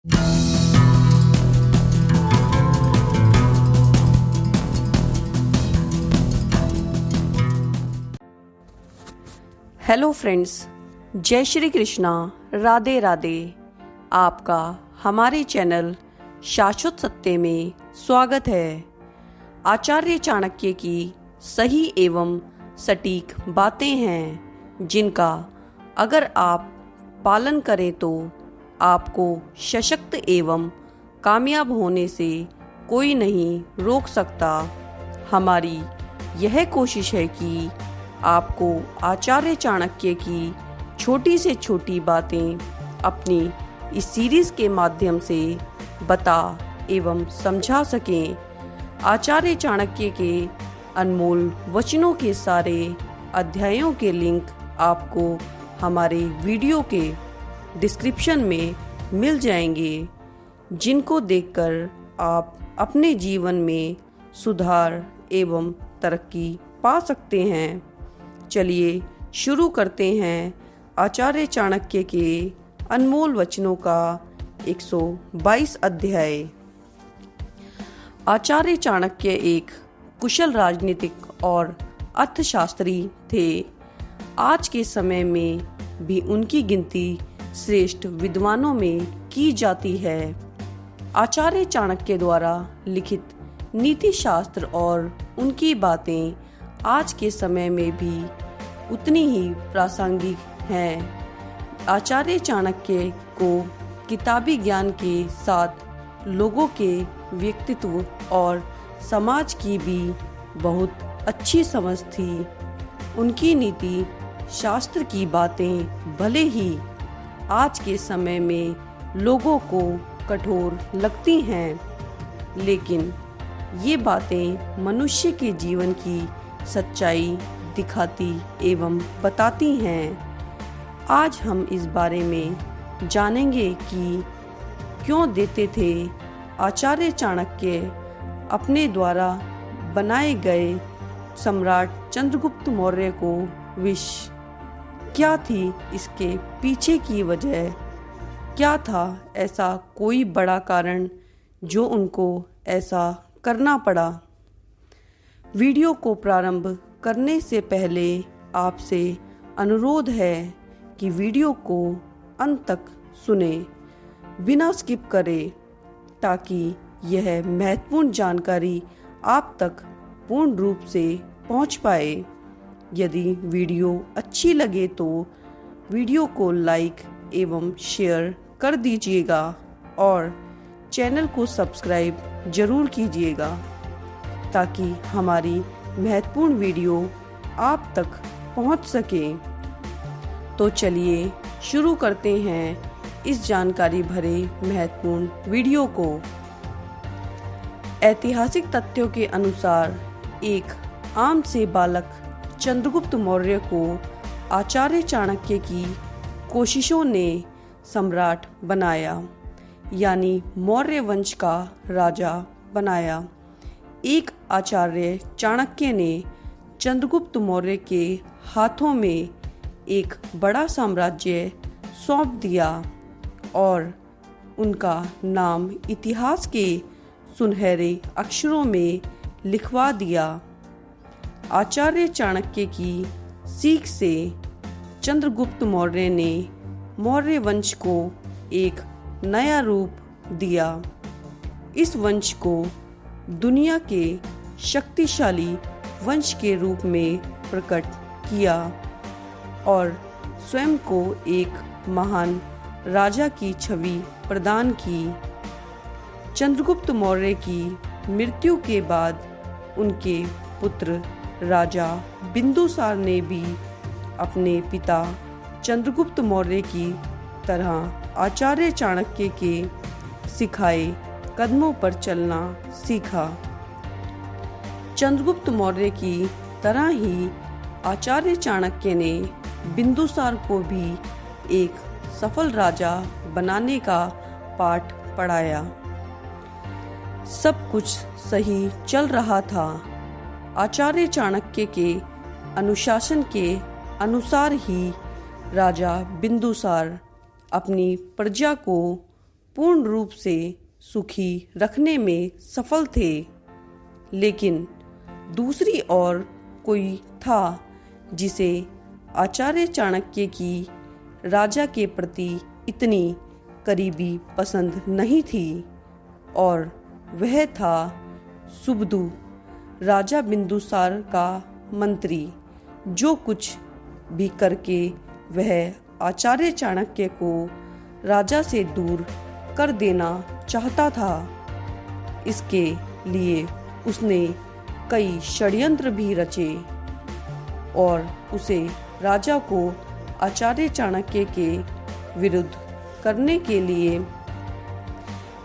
Hello friends, जय श्री कृष्णा, राधे राधे। आपका हमारे चैनल शाश्वत सत्य में स्वागत है। आचार्य चाणक्य की सही एवं सटीक बातें हैं जिनका अगर आप पालन करें तो आपको सशक्त एवं कामयाब होने से कोई नहीं रोक सकता। हमारी यह कोशिश है कि आपको आचार्य चाणक्य की छोटी से छोटी बातें अपनी इस सीरीज के माध्यम से बता एवं समझा सकें। आचार्य चाणक्य के अनमोल वचनों के सारे अध्यायों के लिंक आपको हमारे वीडियो के डिस्क्रिप्शन में मिल जाएंगे, जिनको देखकर आप अपने जीवन में सुधार एवं तरक्की पा सकते हैं। चलिए शुरू करते हैं आचार्य चाणक्य के अनमोल वचनों का 122 अध्याय। आचार्य चाणक्य एक कुशल राजनीतिक और अर्थशास्त्री थे। आज के समय में भी उनकी गिनती श्रेष्ठ विद्वानों में की जाती है। आचार्य चाणक्य द्वारा लिखित नीति शास्त्र और उनकी बातें आज के समय में भी उतनी ही प्रासंगिक हैं। आचार्य चाणक्य को किताबी ज्ञान के साथ लोगों के व्यक्तित्व और समाज की भी बहुत अच्छी समझ थी। उनकी नीति शास्त्र की बातें भले ही आज के समय में लोगों को कठोर लगती हैं, लेकिन ये बातें मनुष्य के जीवन की सच्चाई दिखाती एवं बताती हैं। आज हम इस बारे में जानेंगे कि क्यों देते थे आचार्य चाणक्य अपने द्वारा बनाए गए सम्राट चंद्रगुप्त मौर्य को विष। क्या थी इसके पीछे की वजह? क्या था ऐसा कोई बड़ा कारण जो उनको ऐसा करना पड़ा? वीडियो को प्रारंभ करने से पहले आपसे अनुरोध है कि वीडियो को अंत तक सुने, बिना स्किप करें, ताकि यह महत्वपूर्ण जानकारी आप तक पूर्ण रूप से पहुंच पाए। यदि वीडियो अच्छी लगे तो वीडियो को लाइक एवं शेयर कर दीजिएगा और चैनल को सब्सक्राइब जरूर कीजिएगा, ताकि हमारी महत्वपूर्ण वीडियो आप तक पहुंच सके। तो चलिए शुरू करते हैं इस जानकारी भरे महत्वपूर्ण वीडियो को। ऐतिहासिक तथ्यों के अनुसार एक आम से बालक चंद्रगुप्त मौर्य को आचार्य चाणक्य की कोशिशों ने सम्राट बनाया, यानी मौर्य वंश का राजा बनाया। एक आचार्य चाणक्य ने चंद्रगुप्त मौर्य के हाथों में एक बड़ा साम्राज्य सौंप दिया और उनका नाम इतिहास के सुनहरे अक्षरों में लिखवा दिया। आचार्य चाणक्य की सीख से चंद्रगुप्त मौर्य ने मौर्य वंश को एक नया रूप दिया। इस वंश को दुनिया के शक्तिशाली वंश के रूप में प्रकट किया और स्वयं को एक महान राजा की छवि प्रदान की। चंद्रगुप्त मौर्य की मृत्यु के बाद उनके पुत्र राजा बिंदुसार ने भी अपने पिता चंद्रगुप्त मौर्य की तरह आचार्य चाणक्य के सिखाए कदमों पर चलना सीखा। चंद्रगुप्त मौर्य की तरह ही आचार्य चाणक्य ने बिंदुसार को भी एक सफल राजा बनाने का पाठ पढ़ाया। सब कुछ सही चल रहा था। आचार्य चाणक्य के अनुशासन के अनुसार ही राजा बिंदुसार अपनी प्रजा को पूर्ण रूप से सुखी रखने में सफल थे, लेकिन दूसरी ओर कोई था जिसे आचार्य चाणक्य की राजा के प्रति इतनी करीबी पसंद नहीं थी, और वह था सुबुदु, राजा बिंदुसार का मंत्री, जो कुछ भी करके वह आचार्य चाणक्य को राजा से दूर कर देना चाहता था। इसके लिए उसने कई षड्यंत्र भी रचे और उसे राजा को आचार्य चाणक्य के विरुद्ध करने के लिए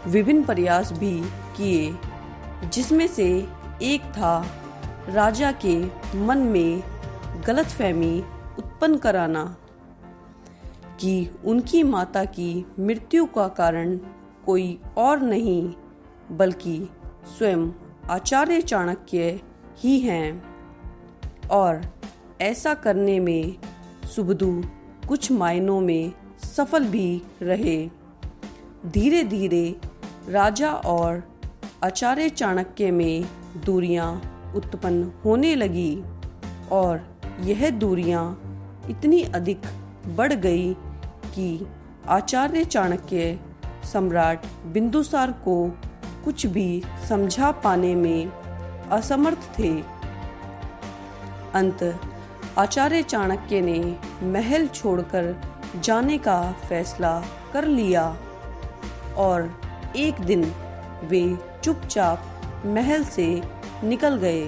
विभिन्न प्रयास भी किए, जिसमें से एक था राजा के मन में गलतफहमी उत्पन्न कराना कि उनकी माता की मृत्यु का कारण कोई और नहीं बल्कि स्वयं आचार्य चाणक्य ही हैं, और ऐसा करने में सुबुदु कुछ मायनों में सफल भी रहे। धीरे धीरे राजा और आचार्य चाणक्य में दूरियां उत्पन्न होने लगी, और यह दूरियां इतनी अधिक बढ़ गई कि आचार्य चाणक्य सम्राट बिंदुसार को कुछ भी समझा पाने में असमर्थ थे। अंत आचार्य चाणक्य ने महल छोड़कर जाने का फैसला कर लिया, और एक दिन वे चुपचाप महल से निकल गए।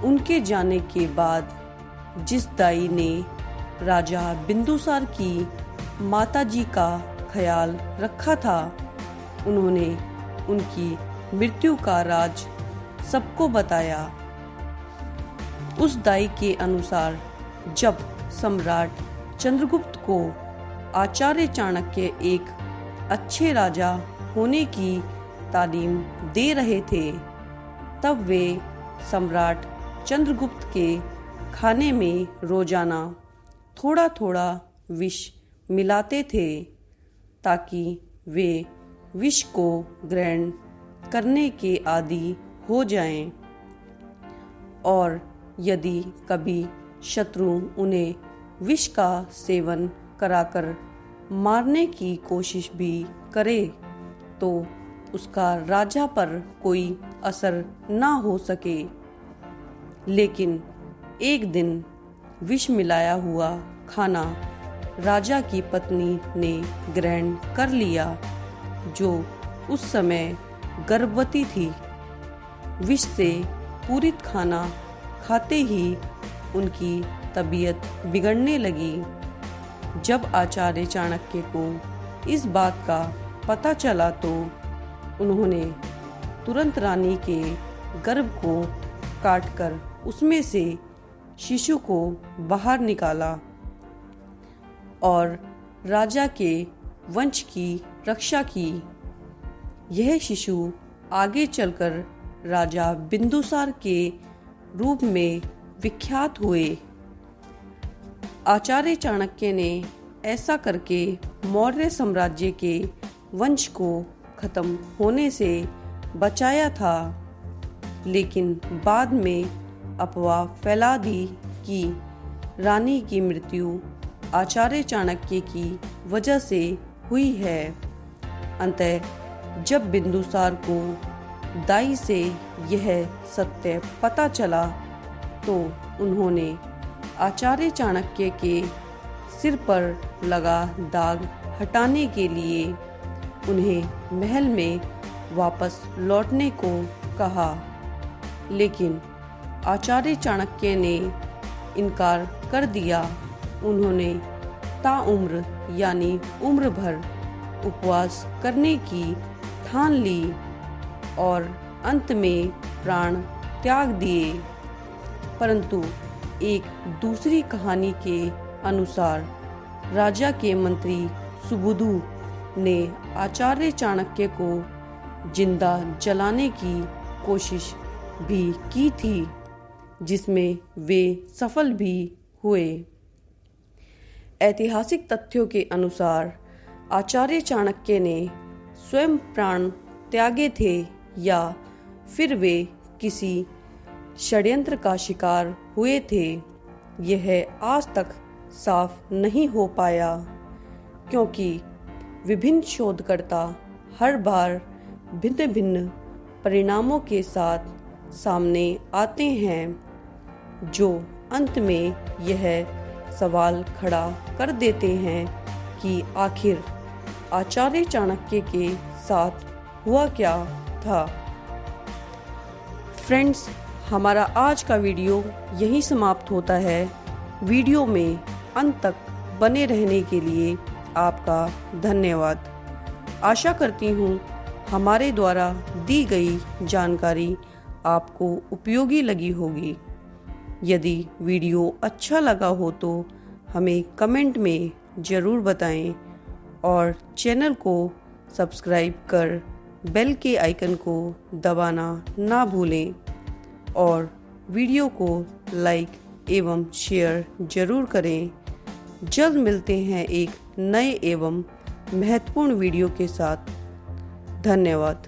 उनके जाने के बाद जिस दाई ने राजा बिंदुसार की माताजी का ख्याल रखा था, उन्होंने उनकी मृत्यु का राज सबको बताया। उस दाई के अनुसार जब सम्राट चंद्रगुप्त को आचार्य चाणक्य एक अच्छे राजा होने की तालीम दे रहे थे, तब वे सम्राट चंद्रगुप्त के खाने में रोजाना थोड़ा थोड़ा विष मिलाते थे, ताकि वे विष को ग्रहण करने के आदी हो जाएं, और यदि कभी शत्रु उन्हें विष का सेवन कराकर मारने की कोशिश भी करे तो उसका राजा पर कोई असर ना हो सके। लेकिन एक दिन विष मिलाया हुआ खाना राजा की पत्नी ने ग्रहण कर लिया, जो उस समय गर्भवती थी। विष से पूरित खाना खाते ही उनकी तबीयत बिगड़ने लगी। जब आचार्य चाणक्य को इस बात का पता चला तो उन्होंने तुरंत रानी के गर्भ को काटकर उसमें से शिशु को बाहर निकाला और राजा के वंश की रक्षा की। यह शिशु आगे चलकर राजा बिंदुसार के रूप में विख्यात हुए। आचार्य चाणक्य ने ऐसा करके मौर्य साम्राज्य के वंश को खत्म होने से बचाया था, लेकिन बाद में अफवाह फैला दी कि रानी की मृत्यु आचार्य चाणक्य की वजह से हुई है। अंततः जब बिंदुसार को दाई से यह सत्य पता चला तो उन्होंने आचार्य चाणक्य के सिर पर लगा दाग हटाने के लिए उन्हें महल में वापस लौटने को कहा, लेकिन आचार्य चाणक्य ने इनकार कर दिया। उन्होंने ताउम्र यानी उम्र भर उपवास करने की ठान ली और अंत में प्राण त्याग दिए। परंतु एक दूसरी कहानी के अनुसार राजा के मंत्री सुबुदु ने आचार्य चाणक्य को जिंदा जलाने की कोशिश भी की थी, जिसमें वे सफल भी हुए। ऐतिहासिक तथ्यों के अनुसार आचार्य चाणक्य ने स्वयं प्राण त्यागे थे या फिर वे किसी षड्यंत्र का शिकार हुए थे, यह आज तक साफ नहीं हो पाया, क्योंकि विभिन्न शोधकर्ता हर बार भिन्न भिन्न परिणामों के साथ सामने आते हैं, जो अंत में यह सवाल खड़ा कर देते हैं कि आखिर आचार्य चाणक्य के साथ हुआ क्या था। फ्रेंड्स, हमारा आज का वीडियो यहीं समाप्त होता है। वीडियो में अंत तक बने रहने के लिए आपका धन्यवाद। आशा करती हूँ हमारे द्वारा दी गई जानकारी आपको उपयोगी लगी होगी। यदि वीडियो अच्छा लगा हो तो हमें कमेंट में ज़रूर बताएं और चैनल को सब्सक्राइब कर बेल के आइकन को दबाना ना भूलें और वीडियो को लाइक एवं शेयर जरूर करें। जल्द मिलते हैं एक नए एवं महत्वपूर्ण वीडियो के साथ। धन्यवाद।